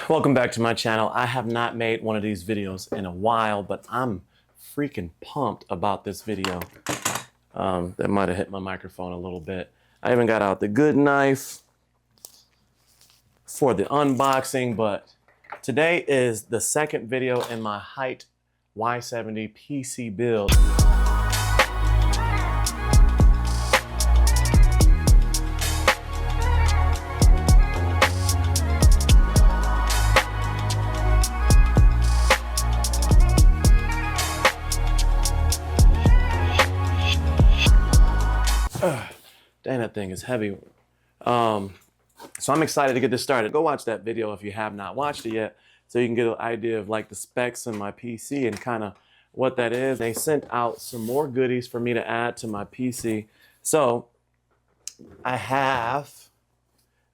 Welcome back to my channel. I have not made one of these videos in a while, but I'm freaking pumped about this video. That might have hit my microphone a little bit. I even got out the good knife for the unboxing, but today is the second video in my Hyte Y70 PC build. Dang, that thing is heavy. So I'm excited to get this started. Go watch that video if you have not watched it yet, so you can get an idea of like the specs in my PC and kind of what that is. They sent out some more goodies for me to add to my PC. So I have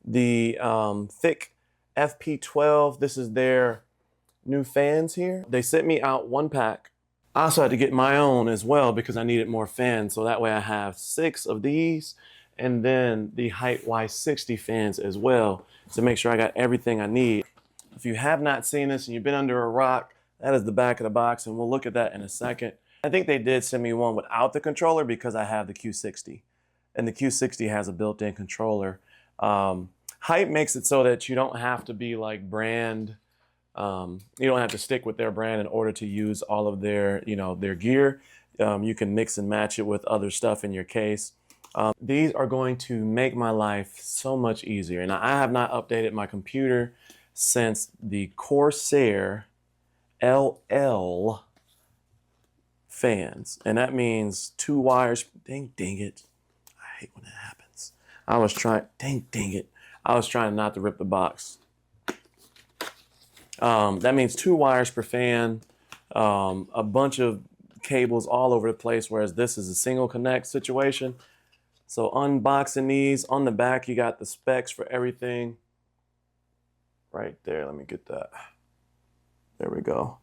the Thicc FP12. This is their new fans here. They sent me out one pack. I also had to get my own as well because I needed more fans. So that way I have 6 of these and then the Hyte Y60 fans as well to make sure I got everything I need. If you have not seen this and you've been under a rock, that is the back of the box, and we'll look at that in a second. I think they did send me one without the controller because I have the Q60, and the Q60 has a built-in controller. Hyte makes it so that you don't have to be like brand, you don't have to stick with their brand in order to use all of their, their gear. You can mix and match it with other stuff in your case. These are going to make my life so much easier. And I have not updated my computer since the Corsair LL fans. And that means 2 wires. Dang it. I hate when that happens. I was trying not to rip the box. That means 2 wires per fan, a bunch of cables all over the place, whereas this is a single connect situation. So unboxing these, on the back you got the specs for everything right there. Let me get that. There we go.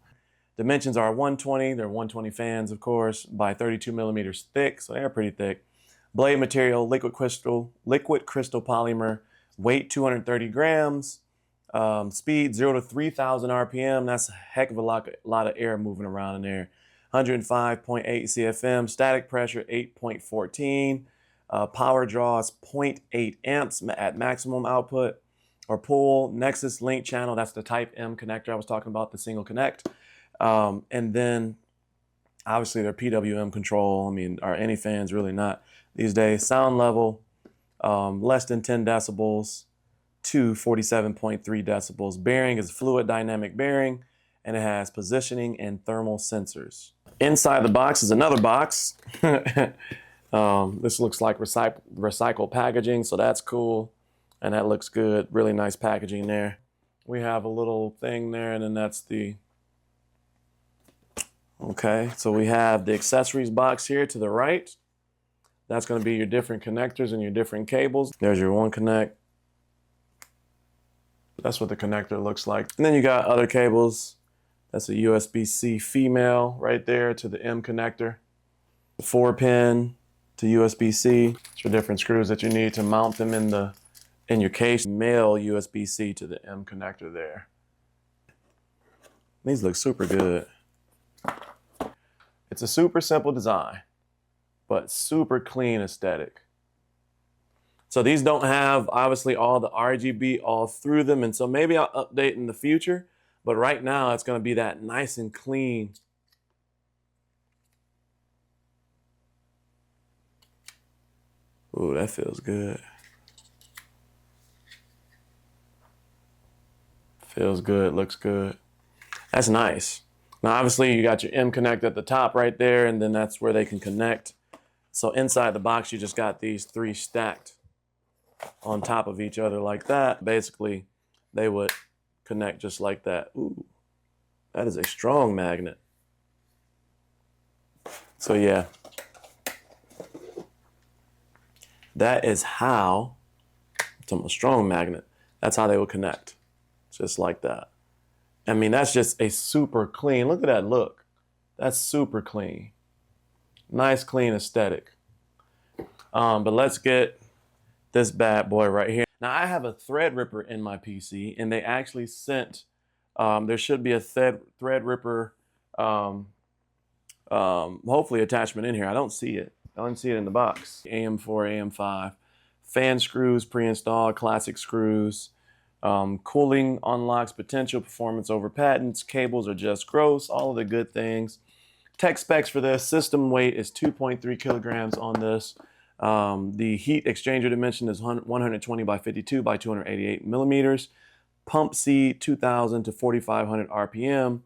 Dimensions are 120. They're 120 fans, of course, by 32 millimeters thick, so they're pretty thick. Blade material, liquid crystal polymer, weight 230 grams. Speed 0 to 3,000 RPM. That's a heck of a lot of air moving around in there. 105.8 CFM. Static pressure 8.14. Power draw is 0.8 amps at maximum output or pull. Nexus link channel, that's the Type M connector I was talking about, the single connect. And then obviously their PWM control. Are any fans really not these days? Sound level, less than 10 decibels to 47.3 decibels. Bearing is fluid dynamic bearing, and it has positioning and thermal sensors. Inside the box is another box. This looks like recycled packaging, so that's cool. And that looks good. Really nice packaging there. We have a little thing there, and then that's the... Okay, so we have the accessories box here to the right. That's going to be your different connectors and your different cables. There's your one connect. That's what the connector looks like. And then you got other cables. That's a USB-C female right there to the M connector. 4-pin to USB-C. It's your different screws that you need to mount them in your case. Male USB-C to the M connector there. These look super good. It's a super simple design, but super clean aesthetic. So these don't have, obviously, all the RGB all through them, and so maybe I'll update in the future, but right now it's going to be that nice and clean. Ooh, that feels good. Feels good, looks good. That's nice. Now, obviously, you got your M connect at the top right there, and then that's where they can connect. So inside the box, you just got these 3 stacked on top of each other like that. Basically, they would connect just like that. Ooh, that is a strong magnet. So yeah, that is how, it's a strong magnet, that's how they would connect, just like that. That's just a super clean, look at that look. That's super clean. Nice, clean aesthetic. But let's get this bad boy right here. Now I have a Threadripper in my PC, and they actually sent, there should be a Threadripper, hopefully attachment in here. I don't see it. I don't see it in the box. AM4, AM5, fan screws pre-installed, classic screws. Cooling unlocks potential, performance over patents, cables are just gross, all of the good things. Tech specs for this: system weight is 2.3 kilograms on this. The heat exchanger dimension is 120 by 52 by 288 millimeters. Pump speed 2,000 to 4,500 RPM.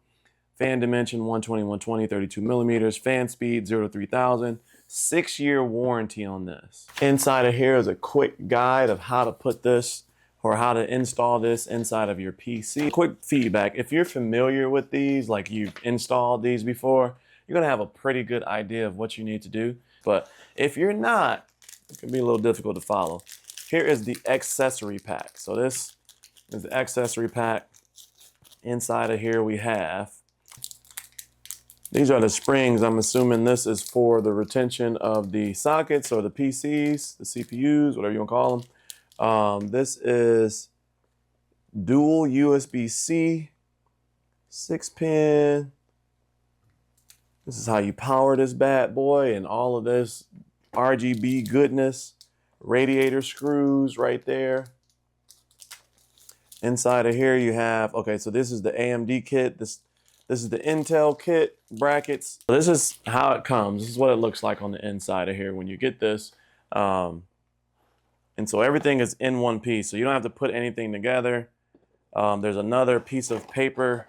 Fan dimension 120, 120, 32 millimeters. Fan speed 0 to 3,000. 6-year warranty on this. Inside of here is a quick guide of how to put this or how to install this inside of your PC. Quick feedback: if you're familiar with these, like you've installed these before, you're gonna have a pretty good idea of what you need to do. But if you're not, it can be a little difficult to follow. Here is the accessory pack. So this is the accessory pack. Inside of here we have, these are the springs. I'm assuming this is for the retention of the sockets or the PCs, the CPUs, whatever you want to call them. This is dual USB-C 6-pin. This is how you power this bad boy, and all of this RGB goodness. Radiator screws right there. Inside of here you have, okay, so this is the AMD kit. This is the Intel kit brackets. So this is how it comes. This is what it looks like on the inside of here when you get this. And so everything is in one piece, so you don't have to put anything together. There's another piece of paper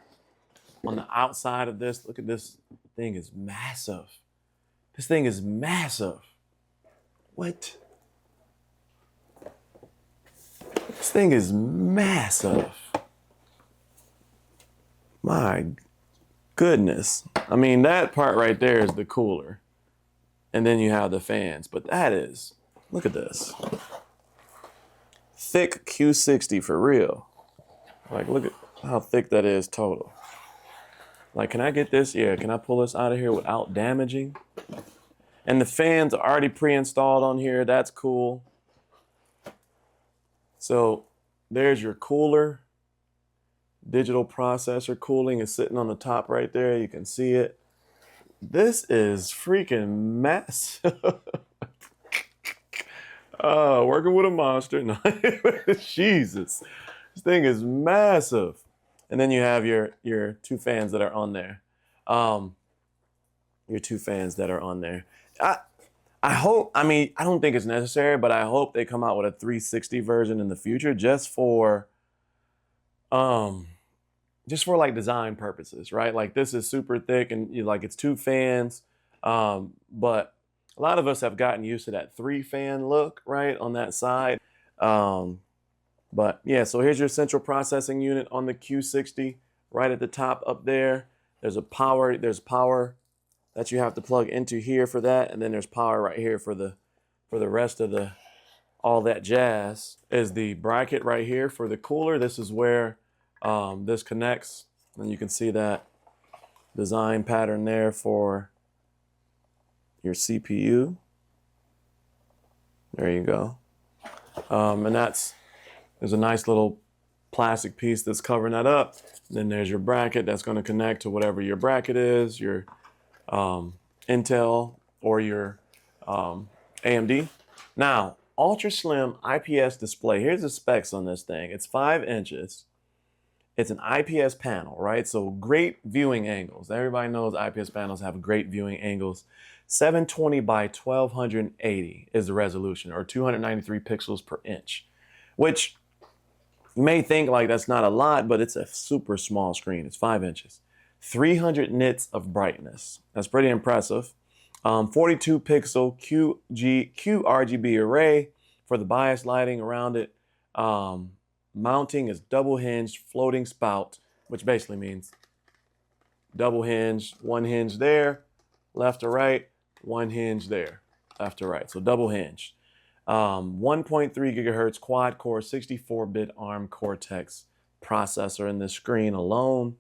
on the outside of this. Look at this thing, is massive. This thing is massive. What? This thing is massive. My goodness. I mean, that part right there is the cooler. And then you have the fans, but that is, look at this. Thick Q60 for real. Like, look at how thick that is total. Like, can I get this? Yeah, can I pull this out of here without damaging? And the fans are already pre-installed on here. That's cool. So there's your cooler. Digital processor cooling is sitting on the top right there. You can see it. This is freaking massive. Working with a monster. No, Jesus. This thing is massive. And then you have your two fans that are on there. Your two fans that are on there. I hope, I mean, I don't think it's necessary, but I hope they come out with a 360 version in the future just for like design purposes, right? Like, this is super thick and like it's two fans, but a lot of us have gotten used to that 3-fan look, right, on that side. But yeah, so here's your central processing unit on the Q60 right at the top up there. There's power that you have to plug into here for that, and then there's power right here for the rest of all that jazz. Is the bracket right here for the cooler. This is where this connects, and you can see that design pattern there for your CPU. There you go. And there's a nice little plastic piece that's covering that up. And then there's your bracket that's going to connect to whatever your bracket is, your Intel or your AMD. Now, ultra slim IPS display. Here's the specs on this thing. It's 5 inches. It's an IPS panel, right? So great viewing angles. Everybody knows IPS panels have great viewing angles. 720 by 1280 is the resolution, or 293 pixels per inch, which you may think like that's not a lot, but it's a super small screen. It's 5 inches. 300 nits of brightness. That's pretty impressive. 42 pixel QRGB array for the bias lighting around it. Mounting is double hinged floating spout, which basically means double hinge, one hinge there, left to right, one hinge there, left to right. So double hinged. 1.3 gigahertz quad core 64-bit ARM Cortex processor in the screen alone.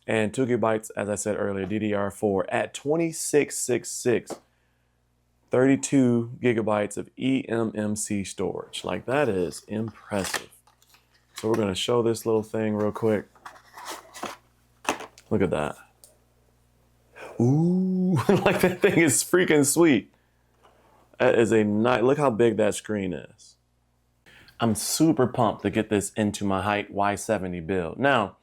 And 2 gigabytes, as I said earlier, DDR4 at 2666 32 gigabytes of eMMC storage. Like, that is impressive. So we're gonna show this little thing real quick. Look at that. Ooh, like that thing is freaking sweet. That is a nice, look how big that screen is. I'm super pumped to get this into my Hyte Y70 build. Now,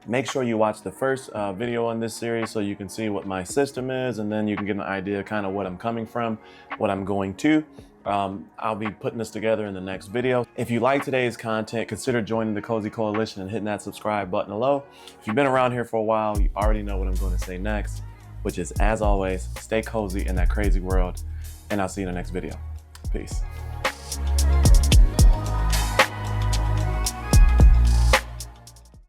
make sure you watch the first video on this series so you can see what my system is, and then you can get an idea kind of what I'm coming from, what I'm going to. I'll be putting this together in the next video. If you like today's content, consider joining the Cozy Coalition and hitting that subscribe button below. If you've been around here for a while, you already know what I'm going to say next, which is, as always, stay cozy in that crazy world, and I'll see you in the next video. Peace.